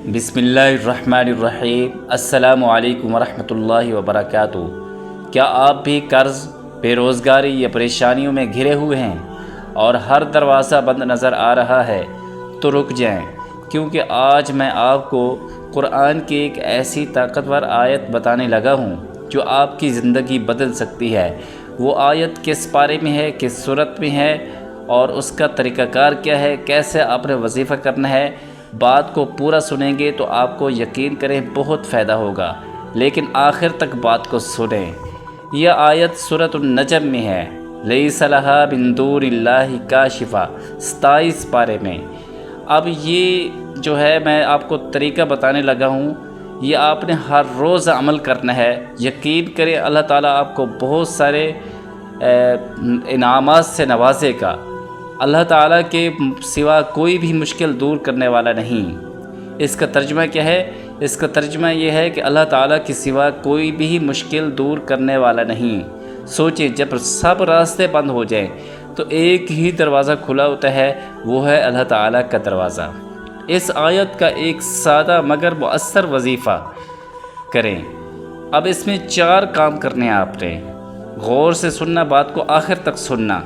बिस्मिल्लाहिर्रहमानिर्रहीम। अस्सलामु अलैकुम वरहमतुल्लाहि वबरकातुहू। क्या आप भी कर्ज़, बेरोज़गारी या परेशानियों में घिरे हुए हैं और हर दरवाज़ा बंद नज़र आ रहा है? तो रुक जाएं, क्योंकि आज मैं आपको कुरान की एक ऐसी ताकतवर आयत बताने लगा हूँ जो आपकी ज़िंदगी बदल सकती है। वो आयत किस पारे में है, किस सूरत में है और उसका तरीक़ाकार क्या है, कैसे आपने वजीफ़ा करना है, बात को पूरा सुनेंगे तो आपको यकीन करें बहुत फ़ायदा होगा। लेकिन आखिर तक बात को सुनें। यह आयत सूरतुन नजम में है। लैसा लहा मिन दूनिल्लाहि काशिफा 27 पारे में। अब ये जो है मैं आपको तरीका बताने लगा हूँ, ये आपने हर रोज़ अमल करना है। यकीन करें अल्लाह ताला आपको बहुत सारे इनामात से नवाजेगा। अल्लाह ताला के सिवा कोई भी मुश्किल दूर करने वाला नहीं। इसका तर्जुमा क्या है? इसका तर्जुमा ये है कि अल्लाह ताला के सिवा कोई भी मुश्किल दूर करने वाला नहीं। सोचिए, जब सब रास्ते बंद हो जाएं तो एक ही दरवाज़ा खुला होता है, वो है अल्लाह ताला का दरवाज़ा। इस आयत का एक सादा मगर मुअस्सर वजीफ़ा करें। अब इसमें 4 काम करने हैं आपने। गौर से सुनना, बात को आखिर तक सुनना।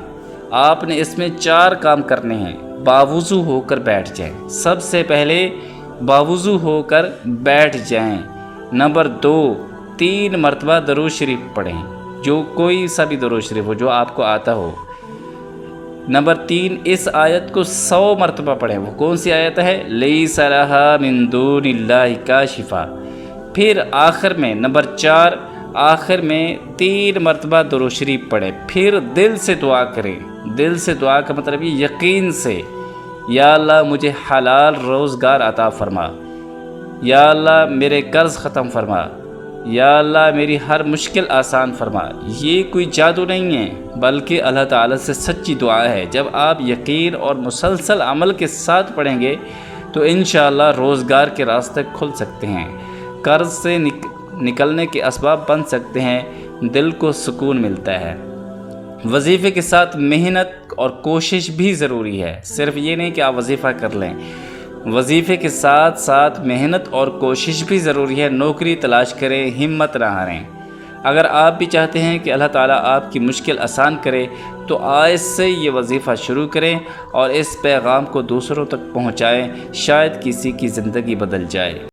आपने इसमें 4 काम करने हैं। बावुज़ू होकर बैठ जाएं। सबसे पहले बावुज़ू होकर बैठ जाएं। नंबर 2, 3 मरतबा दरूद शरीफ पढ़ें, जो कोई सा भी दरूद शरीफ हो जो आपको आता हो। नंबर 3, इस आयत को 100 मरतबा पढ़ें। वो कौन सी आयत है? लैसा लहा मिन दूनिल्लाहि काशिफा। फिर आखिर में नंबर 4, आखिर में 3 मरतबा दरूद शरीफ पढ़ें। फिर दिल से दुआ करें। दिल से दुआ का मतलब ये यकीन से, या अल्लाह मुझे हलाल रोज़गार अता फरमा, या अल्लाह मेरे कर्ज़ ख़त्म फरमा, या अल्लाह मेरी हर मुश्किल आसान फरमा। ये कोई जादू नहीं है, बल्कि अल्लाह ताला से सच्ची दुआ है। जब आप यकीन और मुसलसल अमल के साथ पढ़ेंगे तो इंशाअल्लाह रोज़गार के रास्ते खुल सकते हैं, कर्ज़ से निकलने के असबाब बन सकते हैं, दिल को सुकून मिलता है। वजीफ़े के साथ मेहनत और कोशिश भी ज़रूरी है। सिर्फ़ ये नहीं कि आप वजीफ़ा कर लें, वजीफ़े के साथ साथ मेहनत और कोशिश भी ज़रूरी है। नौकरी तलाश करें, हिम्मत ना हारें। अगर आप भी चाहते हैं कि अल्लाह ताला आपकी मुश्किल आसान करे तो आज से ये वजीफ़ा शुरू करें और इस पैगाम को दूसरों तक पहुँचाएँ। शायद किसी की ज़िंदगी बदल जाए।